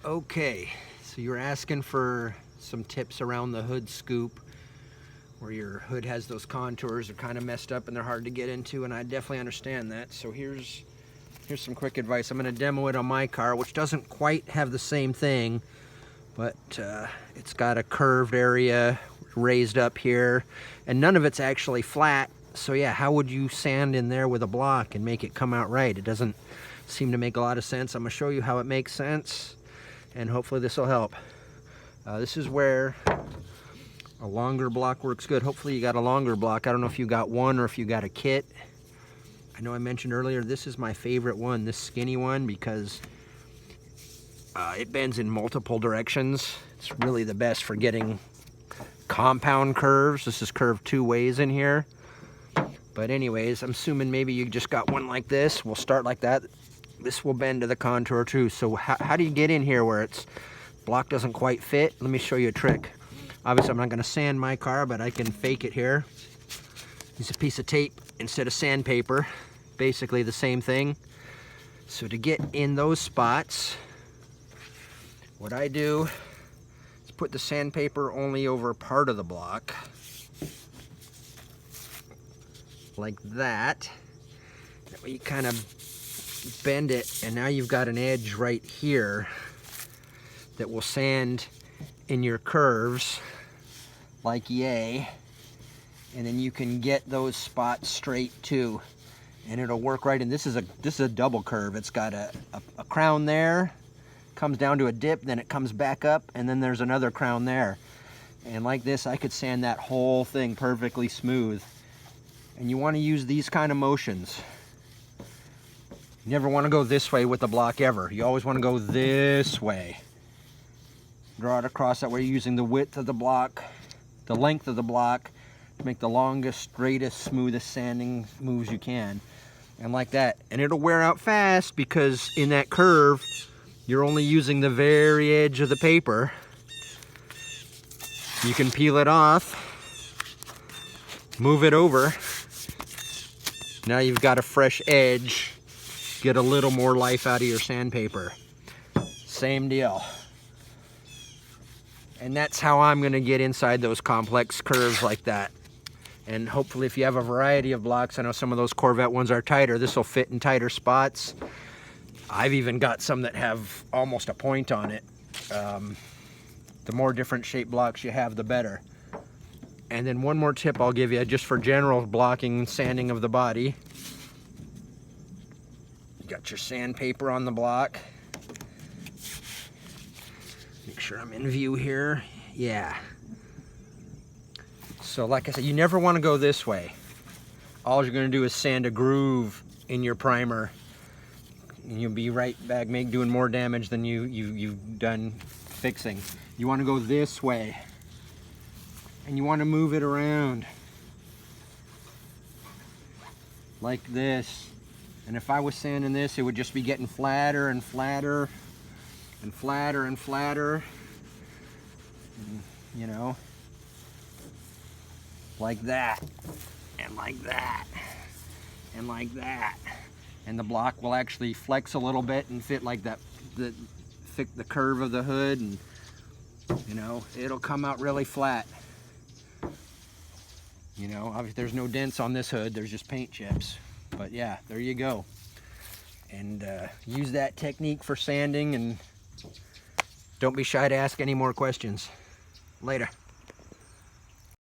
Okay, so you're asking for some tips around the hood scoop, where your hood has those contours, they're kind of messed up and they're hard to get into, and I definitely understand that. So here's some quick advice. I'm going to demo it on my car, which doesn't quite have the same thing, but it's got a curved area raised up here, and none of it's actually flat. So yeah, how would you sand in there with a block and make it come out right? It doesn't seem to make a lot of sense. I'm going to show you how it makes sense, and hopefully this will help. This is where a longer block works good. Hopefully you got a longer block. I don't know if you got one or if you got a kit. I know I mentioned earlier, this is my favorite one, this skinny one, because it bends in multiple directions. It's really the best for getting compound curves. This is curved two ways in here. But anyways, I'm assuming maybe you just got one like this. We'll start like that. This will bend to the contour too. So how do you get in here where it's block doesn't quite fit? Let me show you a trick. Obviously I'm not going to sand my car, but I can fake it here. Use a piece of tape instead of sandpaper. Basically the same thing. So to get in those spots, what I do is put the sandpaper only over part of the block, like that. That way you kind of bend it, and now you've got an edge right here that will sand in your curves like yay, and then you can get those spots straight too, and it'll work right. And this is a double curve. It's got a crown there, comes down to a dip, then it comes back up, and then there's another crown there. And like this, I could sand that whole thing perfectly smooth. And you want to use these kind of motions. You never want to go this way with the block ever. You always want to go this way. Draw it across, that way you're using the width of the block, the length of the block, to make the longest, straightest, smoothest sanding moves you can. And like that. And it'll wear out fast because in that curve, you're only using the very edge of the paper. You can peel it off, move it over. Now you've got a fresh edge. Get a little more life out of your sandpaper. Same deal. And that's how I'm going to get inside those complex curves like that. And hopefully if you have a variety of blocks, I know some of those Corvette ones are tighter, this will fit in tighter spots. I've even got some that have almost a point on it. The more different shaped blocks you have, the better. And then one more tip I'll give you, just for general blocking and sanding of the body. You got your sandpaper on the block. Make sure I'm in view here. Yeah. So like I said, you never want to go this way. All you're going to do is sand a groove in your primer, and you'll be right back doing more damage than you've done fixing. You want to go this way, and you want to move it around like this. And if I was sanding this, it would just be getting flatter and flatter and flatter and flatter, and, you know, like that, and like that, and like that. And the block will actually flex a little bit and fit like that, fit the curve of the hood, and you know, it'll come out really flat. You know, obviously there's no dents on this hood, there's just paint chips. But yeah, there you go. And use that technique for sanding, and don't be shy to ask any more questions. Later.